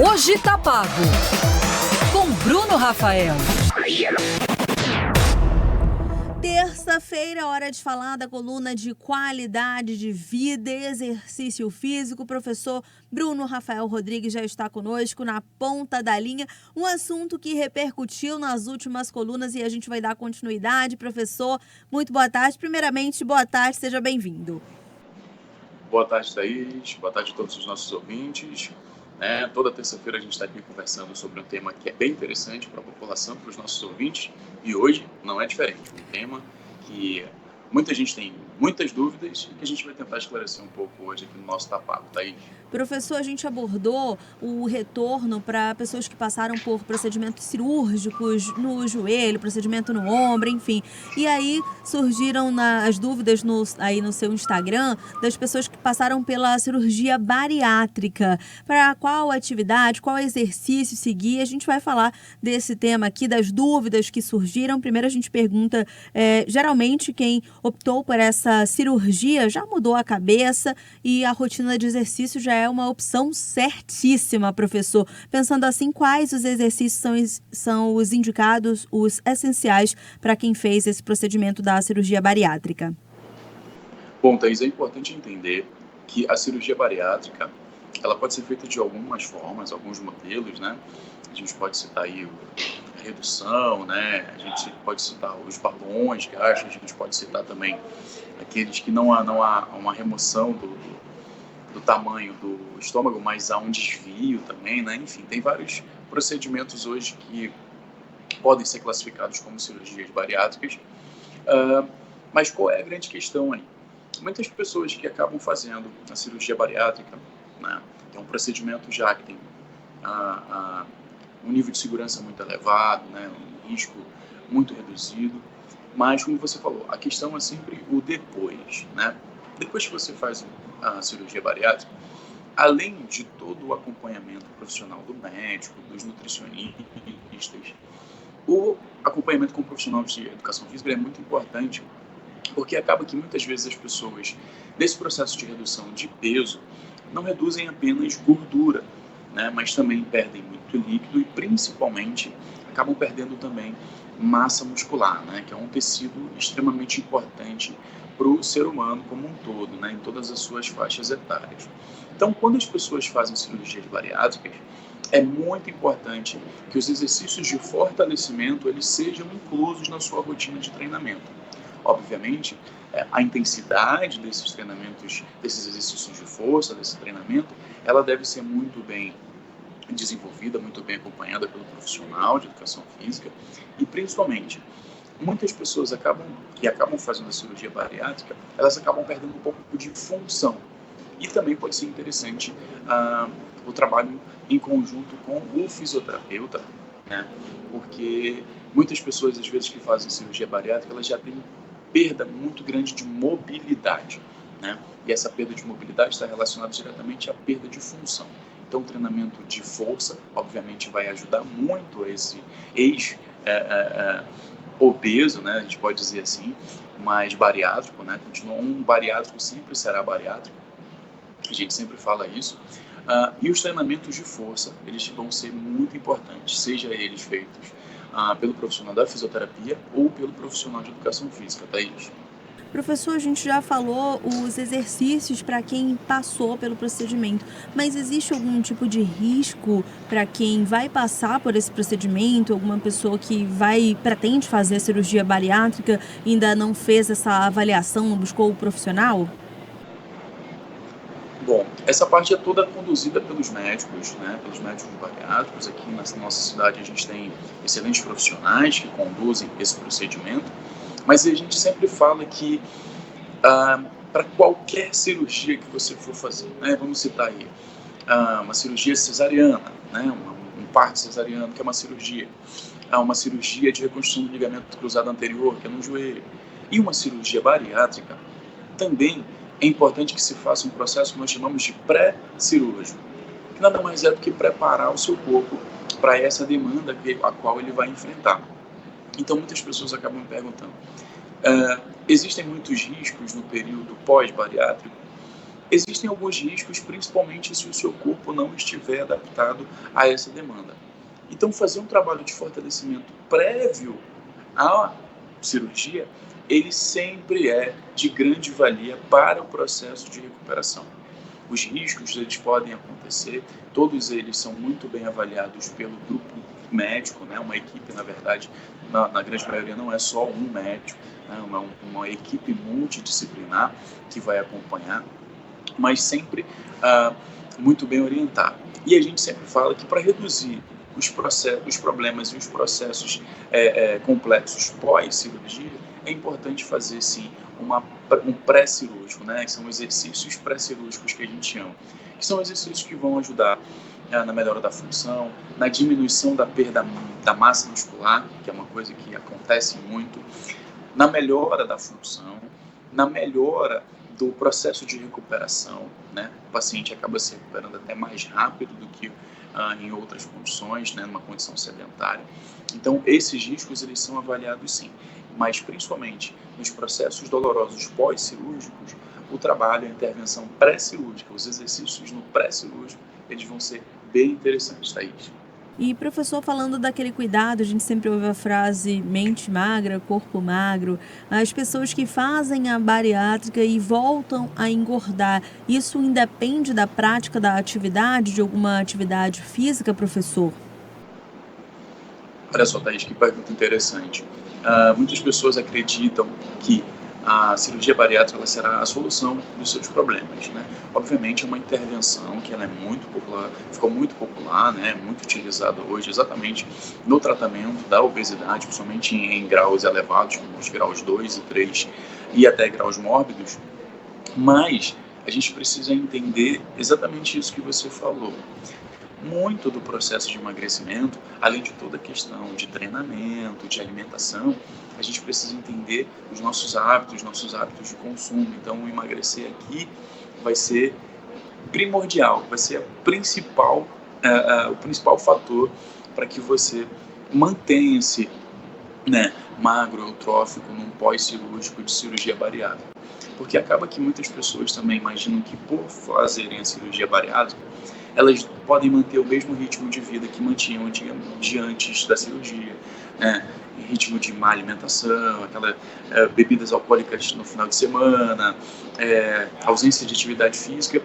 Hoje tá pago. Com Bruno Rafael. Terça-feira, hora de falar da coluna de qualidade de vida e exercício físico. O professor Bruno Rafael Rodrigues já está conosco na ponta da linha. Um assunto que repercutiu nas últimas colunas e a gente vai dar continuidade. Professor, muito boa tarde. Primeiramente, boa tarde, seja bem-vindo. Boa tarde, Thaís. Boa tarde a todos os nossos ouvintes. Toda terça-feira a gente está aqui conversando sobre um tema que é bem interessante para a população, para os nossos ouvintes. E hoje não é diferente. Um tema que muita gente tem muitas dúvidas e que a gente vai tentar esclarecer um pouco hoje aqui no nosso Tapaco, Thaís. Professor, a gente abordou o retorno para pessoas que passaram por procedimentos cirúrgicos no joelho, procedimento no ombro, enfim. E aí surgiram as dúvidas aí no seu Instagram das pessoas que passaram pela cirurgia bariátrica. Para qual atividade, qual exercício seguir? A gente vai falar desse tema aqui, das dúvidas que surgiram. Primeiro a gente pergunta, geralmente quem optou por essa cirurgia já mudou a cabeça e a rotina de exercício já é uma opção certíssima, professor. Pensando assim, quais os exercícios são os indicados, os essenciais para quem fez esse procedimento da cirurgia bariátrica? Bom, Thaís, é importante entender que a cirurgia bariátrica ela pode ser feita de algumas formas, alguns modelos, né? A gente pode citar aí a redução, né? A gente pode citar os balões gástricos, a gente pode citar também aqueles que não há uma remoção do tamanho do estômago, mas há um desvio também, né? Enfim, tem vários procedimentos hoje que podem ser classificados como cirurgias bariátricas. Mas qual é a grande questão aí? Muitas pessoas que acabam fazendo a cirurgia bariátrica, né, é um procedimento já que tem um nível de segurança muito elevado, né, um risco muito reduzido, mas como você falou, a questão é sempre o depois, né? Depois que você faz a cirurgia bariátrica, além de todo o acompanhamento profissional do médico, dos nutricionistas, o acompanhamento com o profissional de educação física é muito importante, porque acaba que muitas vezes as pessoas, nesse processo de redução de peso, não reduzem apenas gordura, né, mas também perdem muito líquido e, principalmente, acabam perdendo também massa muscular, né, que é um tecido extremamente importante para o ser humano como um todo, né, em todas as suas faixas etárias. Então, quando as pessoas fazem cirurgias bariátricas, é muito importante que os exercícios de fortalecimento eles sejam inclusos na sua rotina de treinamento. Obviamente, a intensidade desses treinamentos, desses exercícios de força, desse treinamento, ela deve ser muito bem desenvolvida, muito bem acompanhada pelo profissional de educação física e, principalmente, muitas pessoas que acabam fazendo a cirurgia bariátrica, elas acabam perdendo um pouco de função. E também pode ser interessante o trabalho em conjunto com o fisioterapeuta, né? Porque muitas pessoas, às vezes, que fazem cirurgia bariátrica, elas já têm perda muito grande de mobilidade, né? E essa perda de mobilidade está relacionada diretamente à perda de função. Então, o treinamento de força, obviamente, vai ajudar muito esse obeso, né? A gente pode dizer assim, mas bariátrico, né? Um bariátrico sempre será bariátrico. A gente sempre fala isso. E os treinamentos de força, eles vão ser muito importantes, seja eles feitos pelo profissional da fisioterapia ou pelo profissional de educação física, Thaís. Professor, a gente já falou os exercícios para quem passou pelo procedimento, mas existe algum tipo de risco para quem vai passar por esse procedimento? Alguma pessoa que pretende fazer a cirurgia bariátrica e ainda não fez essa avaliação, não buscou o profissional? Bom, essa parte é toda conduzida pelos médicos, né, pelos médicos bariátricos. Aqui na nossa cidade a gente tem excelentes profissionais que conduzem esse procedimento, mas a gente sempre fala que para qualquer cirurgia que você for fazer, né, vamos citar aí uma cirurgia cesariana, né, um parto cesariano, que é uma cirurgia de reconstrução do ligamento cruzado anterior, que é no joelho, e uma cirurgia bariátrica, também é importante que se faça um processo que nós chamamos de pré-cirúrgico, que nada mais é do que preparar o seu corpo para essa demanda a qual ele vai enfrentar. Então, muitas pessoas acabam me perguntando, existem muitos riscos no período pós-bariátrico? Existem alguns riscos, principalmente se o seu corpo não estiver adaptado a essa demanda. Então, fazer um trabalho de fortalecimento prévio à cirurgia, ele sempre é de grande valia para o processo de recuperação. Os riscos, eles podem acontecer, todos eles são muito bem avaliados pelo grupo médico, né? Uma equipe, na verdade, na grande maioria não é só um médico, né? Uma equipe multidisciplinar que vai acompanhar, mas sempre muito bem orientado. E a gente sempre fala que para reduzir os problemas e os processos complexos pós-cirurgia, é importante fazer, sim, um pré-cirúrgico, né? Que são exercícios pré-cirúrgicos que a gente chama, que são exercícios que vão ajudar na melhora da função, na diminuição da perda da massa muscular, que é uma coisa que acontece muito, na melhora da função, na melhora do processo de recuperação, né? O paciente acaba se recuperando até mais rápido do que em outras condições, né? Numa condição sedentária. Então, esses riscos, eles são avaliados sim, mas principalmente nos processos dolorosos pós-cirúrgicos, o trabalho, a intervenção pré-cirúrgica, os exercícios no pré-cirúrgico, eles vão ser bem interessantes, Thaís. E, professor, falando daquele cuidado, a gente sempre ouve a frase mente magra, corpo magro. As pessoas que fazem a bariátrica e voltam a engordar, isso independe da prática da atividade, de alguma atividade física, professor? Olha só, Thaís, que pergunta interessante. Muitas pessoas acreditam que a cirurgia bariátrica ela será a solução dos seus problemas, né? Obviamente é uma intervenção que ela é muito popular, ficou muito popular, né? Muito utilizada hoje exatamente no tratamento da obesidade, principalmente em graus elevados, como os graus 2 e 3 e até graus mórbidos, mas a gente precisa entender exatamente isso que você falou. Muito do processo de emagrecimento, além de toda a questão de treinamento, de alimentação, a gente precisa entender os nossos hábitos de consumo. Então, o emagrecer aqui vai ser primordial, vai ser o principal fator para que você mantenha-se, né, magro, eutrófico, num pós-cirúrgico de cirurgia bariátrica. Porque acaba que muitas pessoas também imaginam que por fazerem a cirurgia bariátrica, elas podem manter o mesmo ritmo de vida que mantinham antes da cirurgia, né? Ritmo de má alimentação, bebidas alcoólicas no final de semana, ausência de atividade física.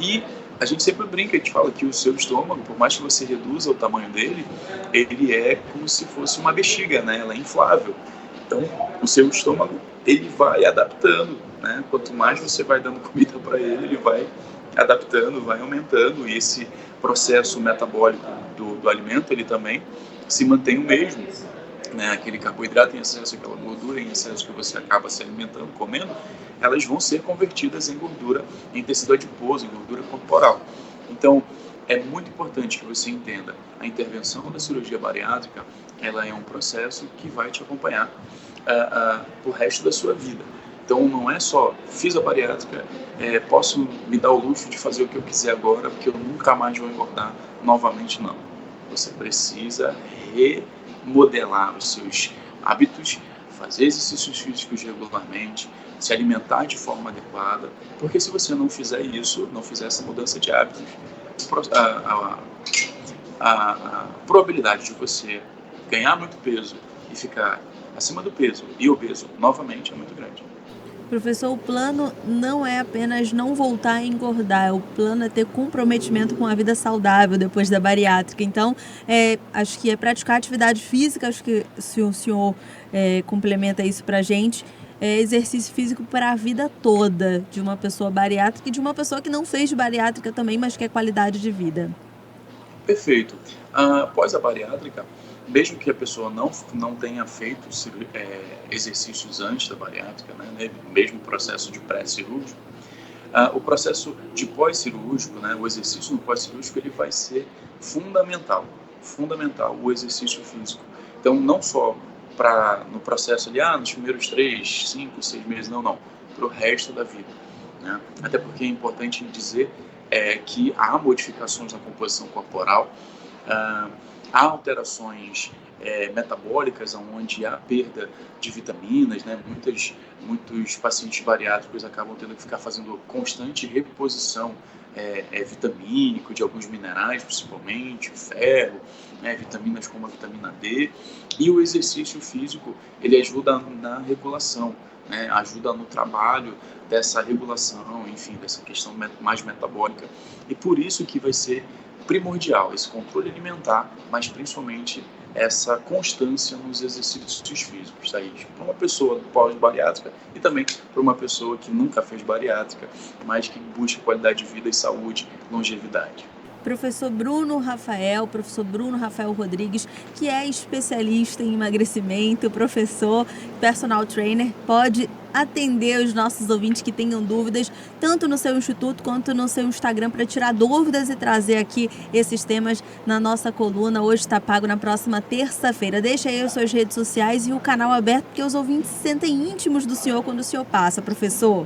E a gente sempre brinca, a gente fala que o seu estômago, por mais que você reduza o tamanho dele, ele é como se fosse uma bexiga, né? Ela é inflável. Então, o seu estômago, ele vai adaptando, né? Quanto mais você vai dando comida para ele vai adaptando, vai aumentando, e esse processo metabólico do alimento, ele também se mantém o mesmo, né? Aquele carboidrato em excesso, aquela gordura em excesso que você acaba se alimentando, comendo, elas vão ser convertidas em gordura, em tecido adiposo, em gordura corporal. Então, é muito importante que você entenda, a intervenção da cirurgia bariátrica, ela é um processo que vai te acompanhar pro resto da sua vida. Então, não é só, fiz a bariátrica, posso me dar o luxo de fazer o que eu quiser agora, porque eu nunca mais vou engordar novamente, não. Você precisa remodelar os seus hábitos, fazer exercícios físicos regularmente, se alimentar de forma adequada, porque se você não fizer isso, não fizer essa mudança de hábitos, a probabilidade de você ganhar muito peso e ficar acima do peso e obeso novamente é muito grande. Professor, o plano não é apenas não voltar a engordar, o plano é ter comprometimento com a vida saudável depois da bariátrica. Então, acho que é praticar atividade física, acho que se o senhor complementa isso pra gente, exercício físico para a vida toda de uma pessoa bariátrica e de uma pessoa que não fez bariátrica também, mas quer qualidade de vida. Perfeito. Após a bariátrica, mesmo que a pessoa não tenha feito exercícios antes da bariátrica, né, mesmo processo de pré-cirúrgico, o processo de pós-cirúrgico, né, o exercício no pós-cirúrgico, ele vai ser fundamental o exercício físico. Então, não só no processo ali, nos primeiros 3, 5, 6 meses, não, para o resto da vida, né? Até porque é importante dizer que há modificações na composição corporal, há alterações metabólicas, onde há perda de vitaminas, né? Muitos pacientes bariátricos acabam tendo que ficar fazendo constante reposição vitamínico de alguns minerais, principalmente ferro, né? Vitaminas como a vitamina D, e o exercício físico ele ajuda na regulação, né? Ajuda no trabalho dessa regulação, enfim, dessa questão mais metabólica, e por isso que vai ser primordial esse controle alimentar, mas principalmente essa constância nos exercícios físicos, tá? Para uma pessoa pós-bariátrica e também para uma pessoa que nunca fez bariátrica, mas que busca qualidade de vida e saúde, longevidade. Professor Bruno Rafael Rodrigues, que é especialista em emagrecimento, professor, personal trainer, pode atender os nossos ouvintes que tenham dúvidas, tanto no seu instituto quanto no seu Instagram, para tirar dúvidas e trazer aqui esses temas na nossa coluna. Hoje está pago, na próxima terça-feira. Deixa aí as suas redes sociais e o canal aberto, porque os ouvintes se sentem íntimos do senhor quando o senhor passa, professor.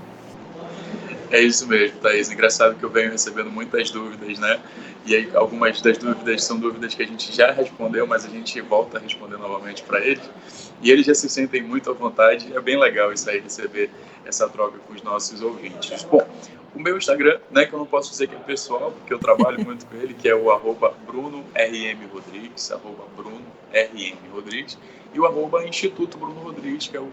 É isso mesmo, Thaís. Engraçado que eu venho recebendo muitas dúvidas, né? E aí algumas das dúvidas são dúvidas que a gente já respondeu, mas a gente volta a responder novamente para eles. E eles já se sentem muito à vontade. É bem legal isso aí, receber essa troca com os nossos ouvintes. Bom, o meu Instagram, né, que eu não posso dizer que é pessoal, porque eu trabalho muito com ele, que é o @BrunoRMRodrigues, @BrunoRMRodrigues, e o @Instituto Bruno Rodrigues, que é o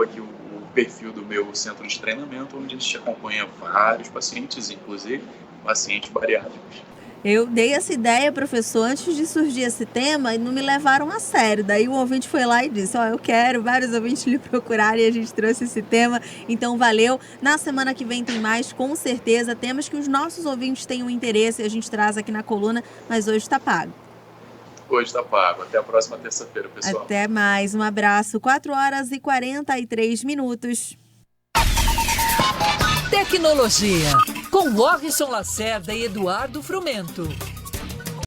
que o perfil do meu centro de treinamento, onde a gente acompanha vários pacientes, inclusive pacientes bariátricos. Eu dei essa ideia, professor, antes de surgir esse tema, e não me levaram a sério. Daí o ouvinte foi lá e disse, eu quero, vários ouvintes lhe procuraram e a gente trouxe esse tema. Então, valeu. Na semana que vem tem mais, com certeza. Temas que os nossos ouvintes tenham interesse e a gente traz aqui na coluna, mas hoje está pago. Hoje está pago. Até a próxima terça-feira, pessoal. Até mais. Um abraço. 4h43. Tecnologia, com Warrison Lacerda e Eduardo Frumento.